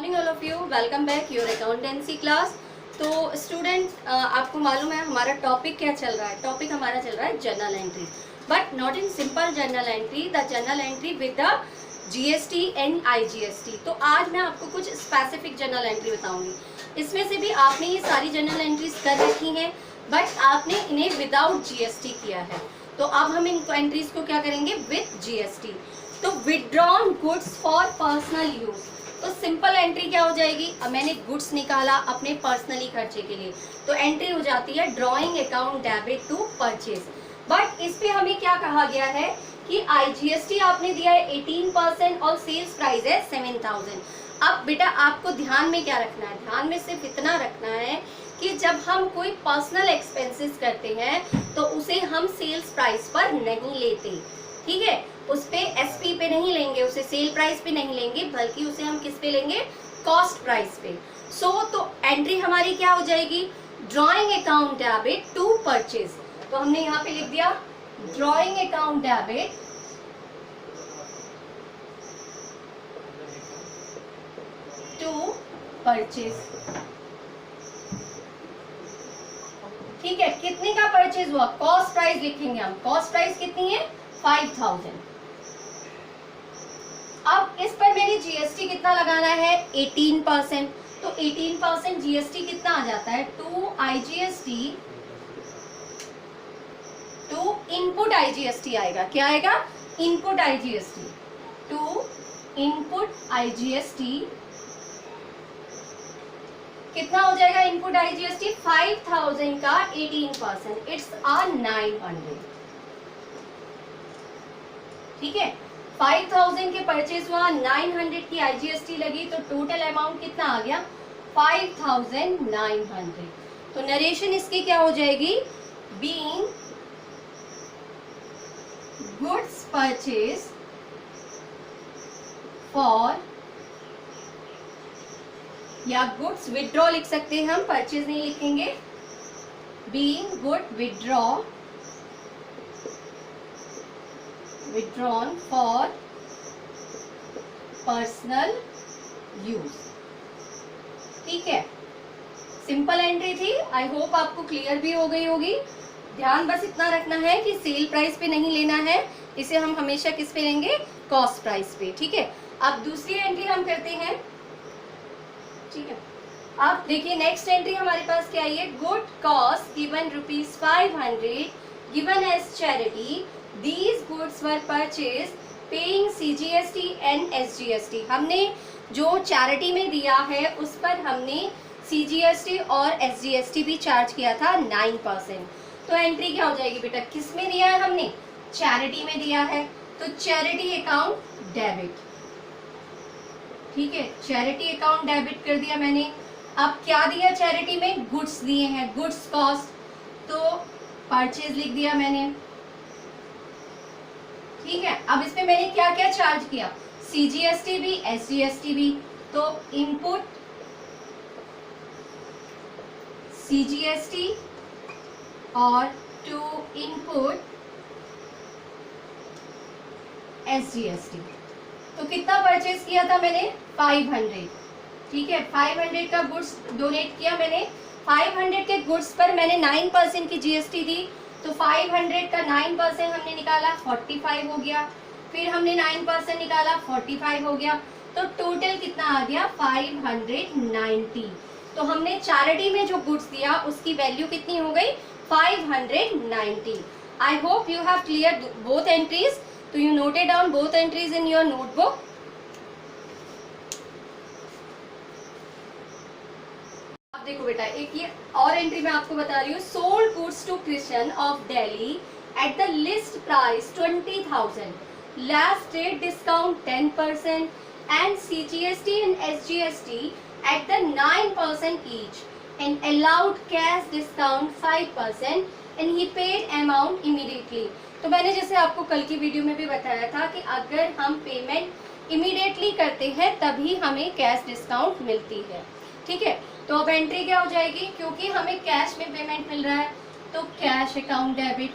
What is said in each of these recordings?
Evening all of you, welcome back your accountancy class. तो student आपको मालूम है हमारा टॉपिक क्या चल रहा है। टॉपिक हमारा चल रहा है journal entry, but not in simple journal entry, the journal entry with the GST and IGST. तो आज मैं आपको कुछ स्पेसिफिक जर्नल एंट्री बताऊंगी। इसमें से भी आपने ये सारी जर्नल एंट्रीज कर रखी हैं, बट आपने इन्हें विदाउट जीएसटी किया है। तो अब हम इन एंट्रीज को क्या करेंगे विद जीएसटी। तो withdrawn goods for personal use, तो सिंपल एंट्री क्या हो जाएगी। अब मैंने गुड्स निकाला अपने पर्सनली खर्चे के लिए, तो एंट्री हो जाती है drawing account debit to purchase. But इस पे हमें क्या कहा गया है कि आईजीएसटी आपने दिया है 18% और सेल्स प्राइस है 7000। अब बेटा आपको ध्यान में क्या रखना है, ध्यान में सिर्फ इतना रखना है कि जब हम कोई पर्सनल एक्सपेंसेस करते हैं तो उसे हम सेल्स प्राइस पर नहीं लेते, ठीक है। उस पे एसपी पे नहीं लेंगे, उसे सेल प्राइस पे नहीं लेंगे, बल्कि उसे हम किस पे लेंगे, कॉस्ट प्राइस पे। तो एंट्री हमारी क्या हो जाएगी, drawing account debit to purchase. तो हमने यहाँ पे लिख दिया drawing account debit to purchase, ठीक है। कितने का परचेज हुआ, कॉस्ट प्राइस लिखेंगे हम। कॉस्ट प्राइस कितनी है, 5000। अब इस पर मैंने जीएसटी कितना लगाना है, 18%। तो 18% जीएसटी कितना आ जाता है, to IGST to input IGST आएगा। क्या आएगा, input IGST to input IGST कितना हो जाएगा, इनपुट आईजीएसटी 5000 का 18%, इट्स आ 900, ठीक है। 5000 के परचेज हुआ, 900 की आईजीएसटी लगी, तो टोटल अमाउंट कितना आ गया, 5900। तो नरेशन इसकी क्या हो जाएगी, बीइंग गुड्स परचेज फॉर, या गुड्स विड्रॉ लिख सकते हैं हम, परचेज नहीं लिखेंगे। Being good withdrawn for personal use, ठीक है। सिंपल एंट्री थी, आई होप आपको क्लियर भी हो गई होगी। ध्यान बस इतना रखना है कि सेल प्राइस पे नहीं लेना है, इसे हम हमेशा किस पे लेंगे, कॉस्ट प्राइस पे, ठीक है। अब दूसरी एंट्री हम करते हैं, ठीक है। अब देखिए नेक्स्ट एंट्री हमारे पास क्या है, good cost given ₹500 given as charity, These goods were purchased paying CGST and SGST। हमने जो चैरिटी में दिया है उस पर हमने CGST और SGST भी चार्ज किया था 9%। तो एंट्री क्या हो जाएगी बेटा, किस में दिया है हमने, चैरिटी में दिया है, तो चैरिटी अकाउंट डेबिट, ठीक है। चैरिटी अकाउंट डेबिट कर दिया मैंने। अब क्या दिया चैरिटी में, गुड्स दिए हैं, गुड्स कॉस्ट, तो परचेज लिख दिया मैंने, ठीक है। अब इसमें मैंने क्या क्या चार्ज किया, सीजीएसटी भी एसजीएसटी भी, तो इनपुट सीजीएसटी और टू इनपुट एसजीएसटी। तो कितना परचेज किया था मैंने, 500, ठीक है। 500 का गुड्स डोनेट किया मैंने, 500 के गुड्स पर मैंने 9% की जीएसटी दी, तो 500 का 9% हमने निकाला 45 हो गया, फिर हमने 9% निकाला 45 हो गया, तो टोटल कितना आ गया 590। तो हमने चैरिटी में जो गुड्स दिया उसकी वैल्यू कितनी हो गई, 590। I hope you have clear both entries, तो you noted down both entries in your notebook. देखो बेटा एक ये और एंट्री मैं आपको बता रही हूँ, sold goods to Christian of Delhi at the list price 20,000, last rate discount 10% and CGST and SGST at the 9% each and allowed cash discount 5% and he paid amount immediately. तो मैंने जैसे आपको कल की वीडियो में भी बताया था कि अगर हम पेमेंट इमीडिएटली करते हैं तभी हमें कैश डिस्काउंट मिलती है, ठीक है। तो अब एंट्री क्या हो जाएगी, क्योंकि हमें कैश में पेमेंट मिल रहा है तो कैश अकाउंट डेबिट,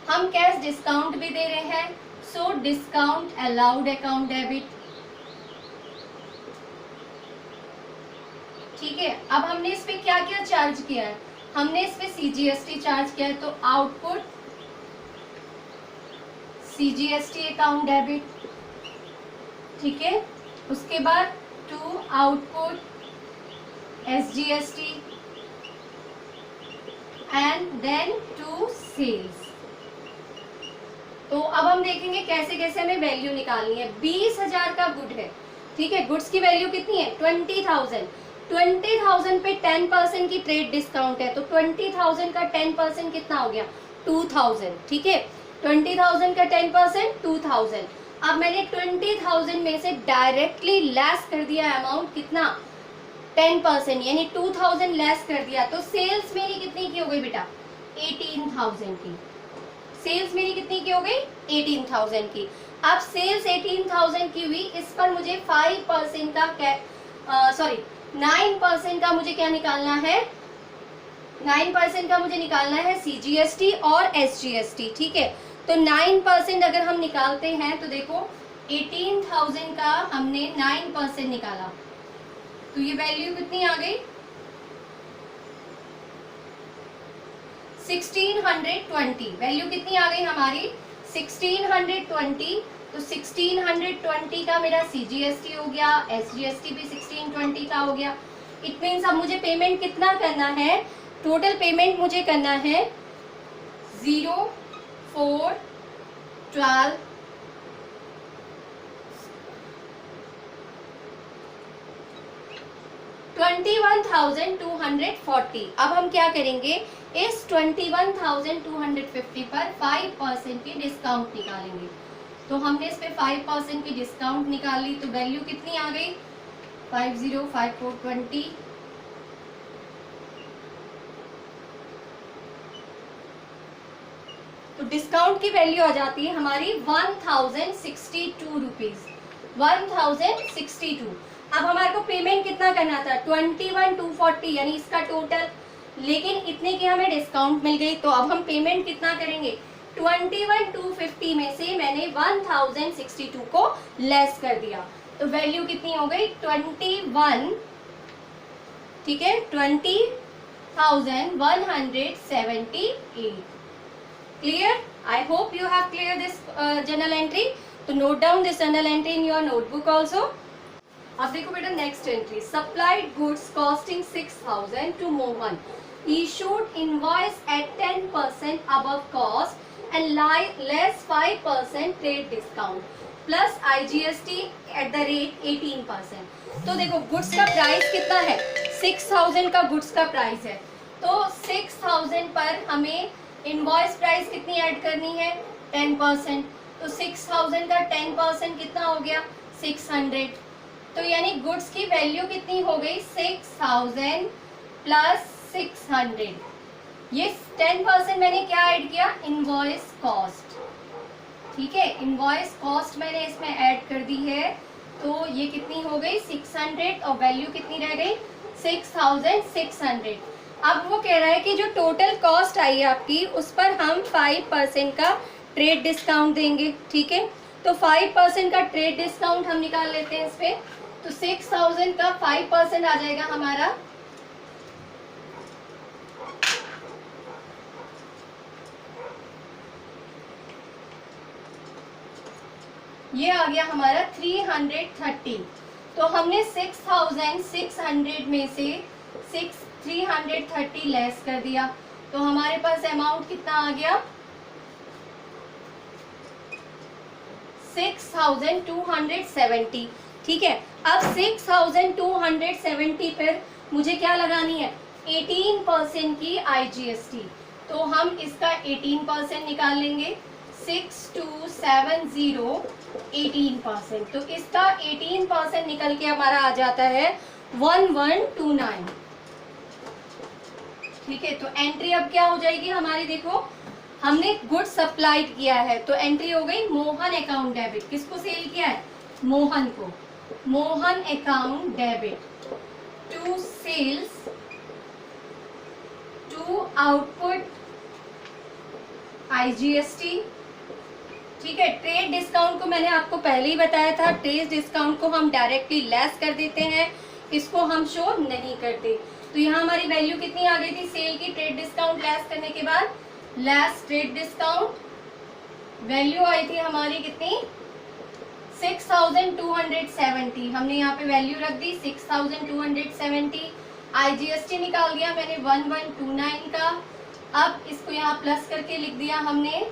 हम कैश डिस्काउंट भी दे रहे हैं, so discount allowed account debit, ठीक है। अब हमने इस पे क्या क्या चार्ज किया है, हमने इस पे CGST चार्ज किया है, तो आउटपुट CGST अकाउंट डेबिट, ठीक है। उसके बाद to output SGST and then to sales. तो अब हम देखेंगे कैसे कैसे हमें वैल्यू निकालनी है। 20,000 का गुड है, ठीक है, गुड्स की वैल्यू कितनी है 20,000। 20,000 पे 10% की ट्रेड डिस्काउंट है, तो 20,000 का 10% कितना हो गया 2,000, ठीक है। 20,000 का 10% 2,000। अब मैंने 20,000 में से डायरेक्टली लेस कर दिया अमाउंट कितना 10%, यानी 2,000 लेस कर दिया, तो सेल्स मेरी कितनी की हो गई बेटा 18,000 की। सेल्स मेरी कितनी की हो गई 18,000 की। अब सेल्स 18,000 की हुई, इस पर मुझे 5% का 9% का मुझे क्या निकालना है, 9% का मुझे निकालना है CGST और SGST, ठीक है। तो 9% अगर हम निकालते हैं तो देखो 18,000 का हमने 9% निकाला, तो ये वैल्यू कितनी आ गई 1620। वैल्यू कितनी आ गई हमारी 1620। तो 1620 का मेरा CGST हो गया, SGST भी 1620 का हो गया। इट मीन्स अब मुझे पेमेंट कितना करना है, टोटल पेमेंट मुझे करना है 0, 4, 12, 21,240। अब हम क्या करेंगे, इस 21,250 पर 5% की डिस्काउंट निकालेंगे। तो हमने इस पे 5% की डिस्काउंट निकाली, तो वैल्यू कितनी आ गई 505420। तो डिस्काउंट की वैल्यू आ जाती है हमारी 1062 रुपीज, 1062। अब हमारे को पेमेंट कितना करना था 21,240, यानी इसका टोटल, लेकिन इतने की हमें डिस्काउंट मिल गई, तो अब हम पेमेंट कितना करेंगे 21,250 में से मैंने 1062 को लेस कर दिया, तो वैल्यू कितनी हो गई 21, ठीक है 20,178। Clear? I hope you have clear this journal entry. तो note down this journal entry in your notebook also. अब देखो बेटा next entry, supplied goods costing 6,000 to Mohan, issued invoice at 10% above cost and less 5% trade discount plus IGST at the rate 18%। तो देखो goods का price कितना है 6,000 का goods का प्राइस है, तो 6,000 पर हमें इनवॉइस प्राइस कितनी ऐड करनी है 10%, तो 6,000 का 10% कितना हो गया 600। तो यानी गुड्स की वैल्यू कितनी हो गई 6,000 प्लस 600। ये 10% मैंने क्या ऐड किया इनवॉइस कॉस्ट, ठीक है, इनवॉइस कॉस्ट मैंने इसमें ऐड कर दी है, तो ये कितनी हो गई 600 और वैल्यू कितनी रह गई 6,600। अब वो कह रहा है कि जो टोटल कॉस्ट आई है आपकी उस पर हम 5% का ट्रेड डिस्काउंट देंगे, ठीक है। तो 5% का ट्रेड डिस्काउंट हम निकाल लेते हैं इस पे, तो 6,000 का 5% आ जाएगा हमारा ये आ गया हमारा 330। तो हमने 6,600 में से 330 लेस कर दिया, तो हमारे पास अमाउंट कितना आ गया 6,270, ठीक है। अब 6,270 पर मुझे क्या लगानी है 18% की IGST, तो हम इसका 18% निकाल लेंगे 6270 18%, तो इसका 18% निकल के हमारा आ जाता है 1129, ठीक है। तो एंट्री अब क्या हो जाएगी हमारी, देखो हमने गुड्स सप्लाइड किया है, तो एंट्री हो गई मोहन अकाउंट डेबिट, किसको सेल किया है मोहन को, Mohan account debit to sales to output IGST, ठीक है। ट्रेड डिस्काउंट को मैंने आपको पहले ही बताया था, ट्रेड डिस्काउंट को हम डायरेक्टली लेस कर देते हैं, इसको हम शो नहीं करते। तो यहाँ हमारी वैल्यू कितनी आ गई थी सेल की ट्रेड डिस्काउंट लेस करने के बाद? लेस ट्रेड डिस्काउंट वैल्यू आई थी हमारी कितनी? 6270। हमने यहाँ पे वैल्यू रख दी 6270। IGST निकाल दिया मैंने 1129 का। अब इसको यहाँ प्लस करके लिख दिया हमने,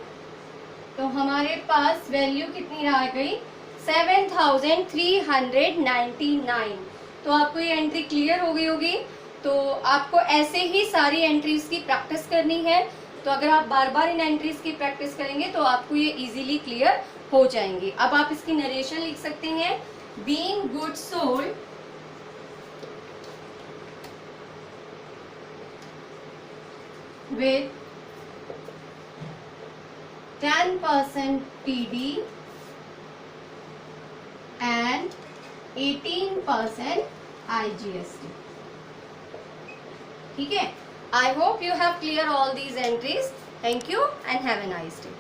तो हमारे पास वैल्यू कितनी आ गई? 7399। तो आपको ये एंट्री क्लियर हो गई होगी। तो आपको ऐसे ही सारी एंट्रीज की प्रैक्टिस करनी है। तो अगर आप बार बार इन एंट्रीज की प्रैक्टिस करेंगे तो आपको ये इजीली क्लियर हो जाएंगे। अब आप इसकी नरेशन लिख सकते हैं, being goods sold with 10% TD and 18% IGST. ठीक है? I hope you have clear all these entries. Thank you and have a nice day.